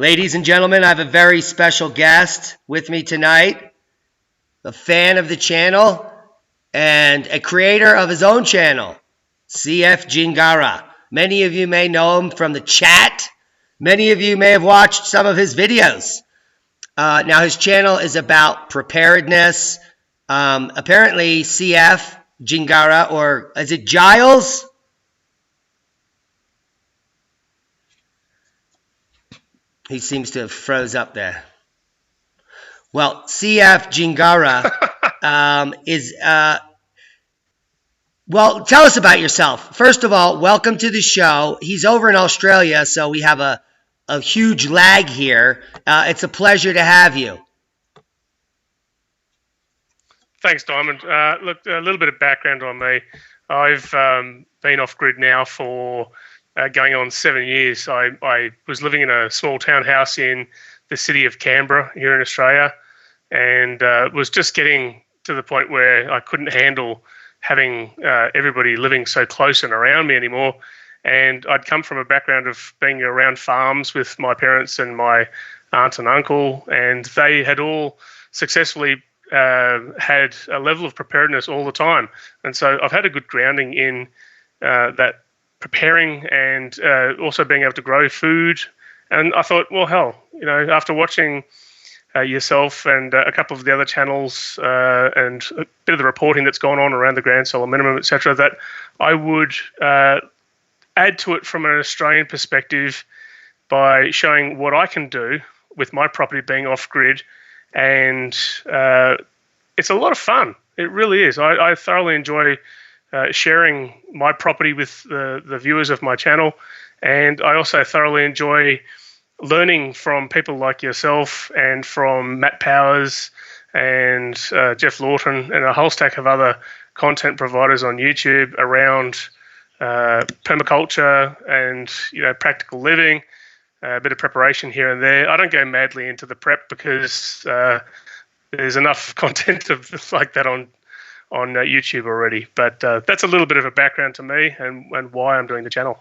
Ladies and gentlemen, I have a very special guest with me tonight, a fan of the channel and a creator of his own channel, CF Jingara. Many of you may know him from the chat. Many of you may have watched some of his videos. Now his channel is about preparedness. Apparently CF Jingara, or is it Giles? He seems to have froze up there. Well, CF Jingara well, tell us about yourself. First of all, welcome to the show. He's over in Australia, so we have a huge lag here. It's a pleasure to have you. Thanks, Diamond. Look, a little bit of background on me. I've been off-grid now for going on 7 years. I was living in a small townhouse in the city of Canberra here in Australia, and was just getting to the point where I couldn't handle having everybody living so close and around me anymore. And I'd come from a background of being around farms with my parents and my aunt and uncle, and they had all successfully had a level of preparedness all the time. And so I've had a good grounding in that preparing and also being able to grow food. And I thought, well, hell, after watching yourself and a couple of the other channels and a bit of the reporting that's gone on around the Grand Solar Minimum, etc., that I would add to it from an Australian perspective by showing what I can do with my property being off-grid. And it's a lot of fun. It really is. I thoroughly enjoy sharing my property with the viewers of my channel. And I also thoroughly enjoy learning from people like yourself and from Matt Powers and Jeff Lawton and a whole stack of other content providers on YouTube around permaculture and practical living, a bit of preparation here and there. I don't go madly into the prep because there's enough content like that on YouTube already. But that's a little bit of a background to me and why I'm doing the channel.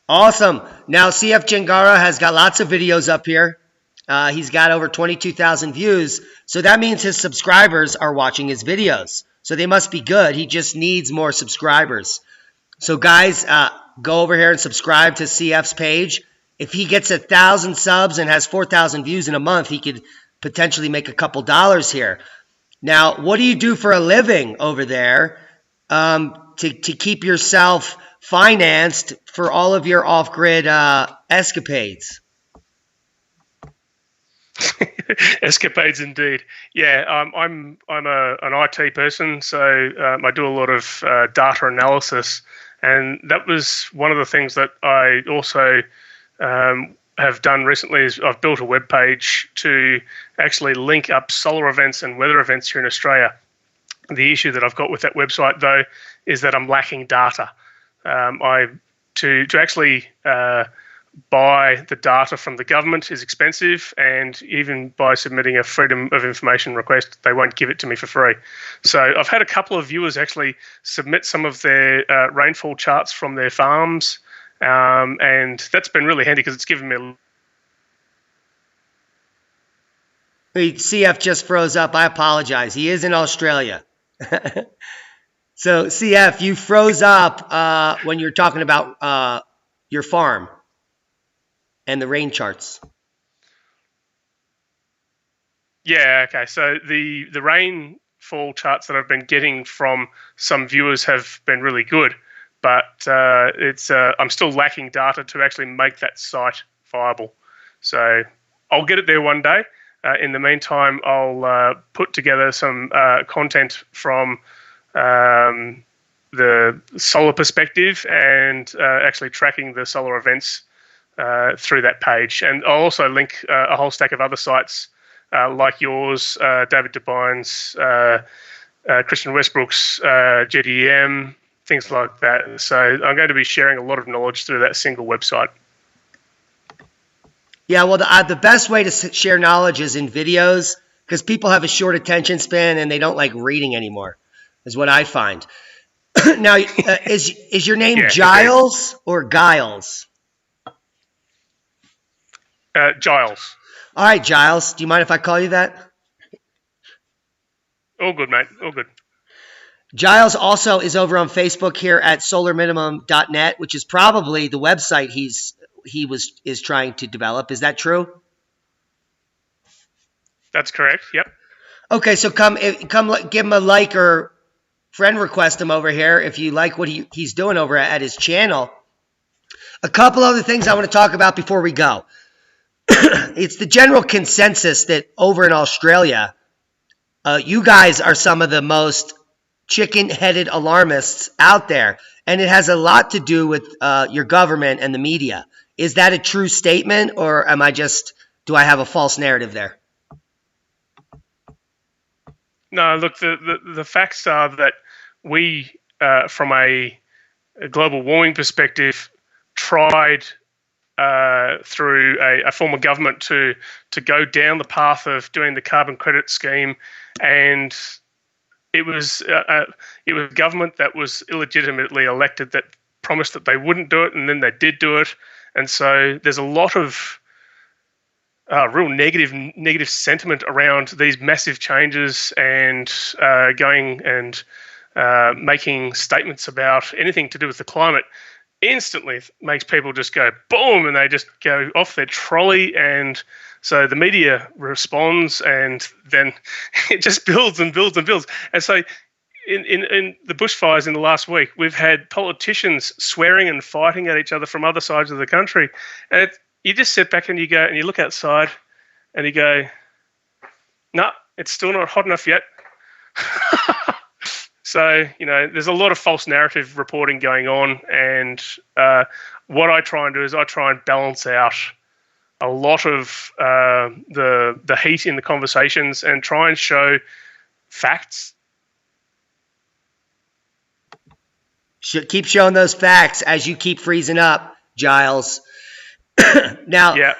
Awesome. Now, CF Jingara has got lots of videos up here. He's got over 22,000 views. So that means his subscribers are watching his videos. So they must be good. He just needs more subscribers. So guys, go over here and subscribe to CF's page. If he gets 1,000 subs and has 4,000 views in a month, he could potentially make a couple dollars here. Now, what do you do for a living over there to keep yourself financed for all of your off-grid escapades? Escapades indeed. Yeah, I'm an IT person, so I do a lot of data analysis, and that was one of the things that I also have done recently. Is I've built a web page to actually link up solar events and weather events here in Australia. The issue that I've got with that website, though, is that I'm lacking data. To actually buy the data from the government is expensive, and even by submitting a Freedom of Information request, they won't give it to me for free. So I've had a couple of viewers actually submit some of their rainfall charts from their farms, and that's been really handy because it's given me CF just froze up. I apologize. He is in Australia. So, CF, you froze up when you're talking about your farm and the rain charts. Yeah, okay. So the rainfall charts that I've been getting from some viewers have been really good, but I'm still lacking data to actually make that site viable. So I'll get it there one day. In the meantime, I'll put together some content from the solar perspective and actually tracking the solar events through that page. And I'll also link a whole stack of other sites like yours, David Debine's, Christian Westbrook's, GDM, things like that. So I'm going to be sharing a lot of knowledge through that single website. Yeah, well, the best way to share knowledge is in videos, because people have a short attention span and they don't like reading anymore, is what I find. Now, is your name Giles or Giles? Giles. All right, Giles. Do you mind if I call you that? All good, mate. All good. Giles also is over on Facebook here at solarminimum.net, which is probably the website is trying to develop. Is that true? That's correct. Yep. Okay, so come give him a like or friend request him over here if you like what he's doing over at his channel. A couple other things I want to talk about before we go. It's the general consensus that over in Australia, you guys are some of the most chicken-headed alarmists out there, and it has a lot to do with your government and the media. Is that a true statement, or do I have a false narrative there? No, look, the facts are that we, from a global warming perspective, tried through a form of government to go down the path of doing the carbon credit scheme, and it was government that was illegitimately elected that promised that they wouldn't do it, and then they did do it, and so there's a lot of real negative sentiment around these massive changes and going and making statements about anything to do with the climate instantly makes people just go boom, and they just go off their trolley, and so the media responds, and then it just builds and builds and builds. And so in the bushfires in the last week, we've had politicians swearing and fighting at each other from other sides of the country, and you just sit back and you go and you look outside and you go, no, it's still not hot enough yet. So, there's a lot of false narrative reporting going on, and what I try and do is I try and balance out a lot of the heat in the conversations and try and show facts. Keep showing those facts as you keep freezing up, Giles. Now, yeah,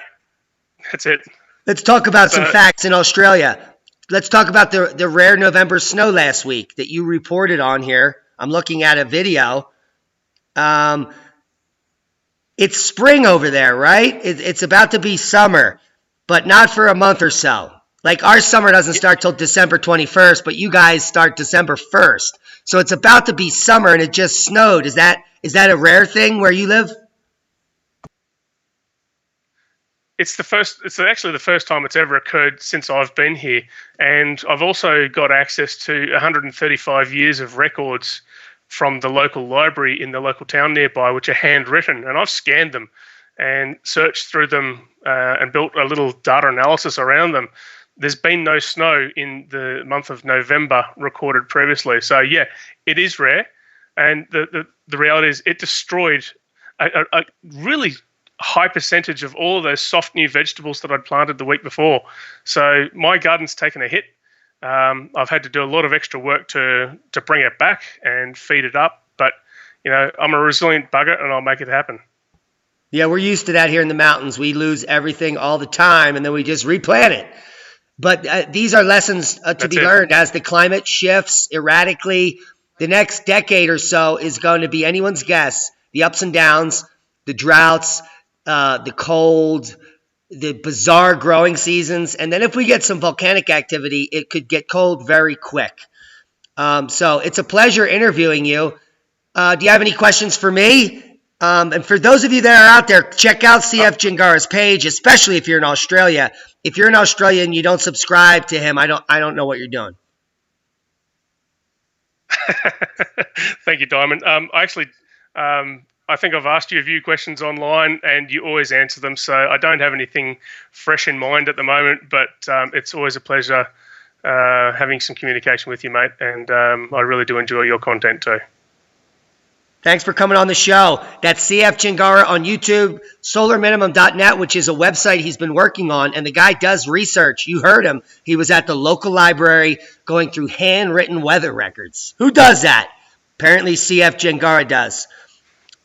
that's it. Let's talk about some facts in Australia. Let's talk about the rare November snow last week that you reported on here. I'm looking at a video. It's spring over there, right? It's about to be summer, but not for a month or so. Like our summer doesn't start till December 21st, but you guys start December 1st. So it's about to be summer and it just snowed. Is that a rare thing where you live? It's actually the first time it's ever occurred since I've been here. And I've also got access to 135 years of records from the local library in the local town nearby, which are handwritten. And I've scanned them and searched through them and built a little data analysis around them. There's been no snow in the month of November recorded previously. So, yeah, it is rare. And the reality is it destroyed a really high percentage of all of those soft new vegetables that I'd planted the week before. So my garden's taken a hit. I've had to do a lot of extra work to bring it back and feed it up. But, I'm a resilient bugger and I'll make it happen. Yeah, we're used to that here in the mountains. We lose everything all the time and then we just replant it. But these are lessons to be learned as the climate shifts erratically. The next decade or so is going to be anyone's guess. The ups and downs, the droughts, the cold, the bizarre growing seasons. And then if we get some volcanic activity, it could get cold very quick. So it's a pleasure interviewing you. Do you have any questions for me? And for those of you that are out there, check out CF Jingara's page, especially if you're in Australia. If you're in Australia and you don't subscribe to him, I don't know what you're doing. Thank you, Diamond. I think I've asked you a few questions online and you always answer them. So I don't have anything fresh in mind at the moment, but it's always a pleasure having some communication with you, mate. And I really do enjoy your content too. Thanks for coming on the show. That's CF Jingara on YouTube, solarminimum.net, which is a website he's been working on. And the guy does research. You heard him. He was at the local library going through handwritten weather records. Who does that? Apparently CF Jingara does.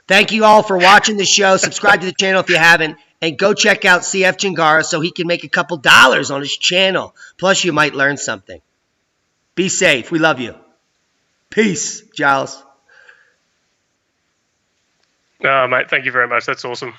Thank you all for watching the show. Subscribe to the channel if you haven't. And go check out CF Jingara so he can make a couple dollars on his channel. Plus, you might learn something. Be safe. We love you. Peace, Giles. Mate, thank you very much. That's awesome.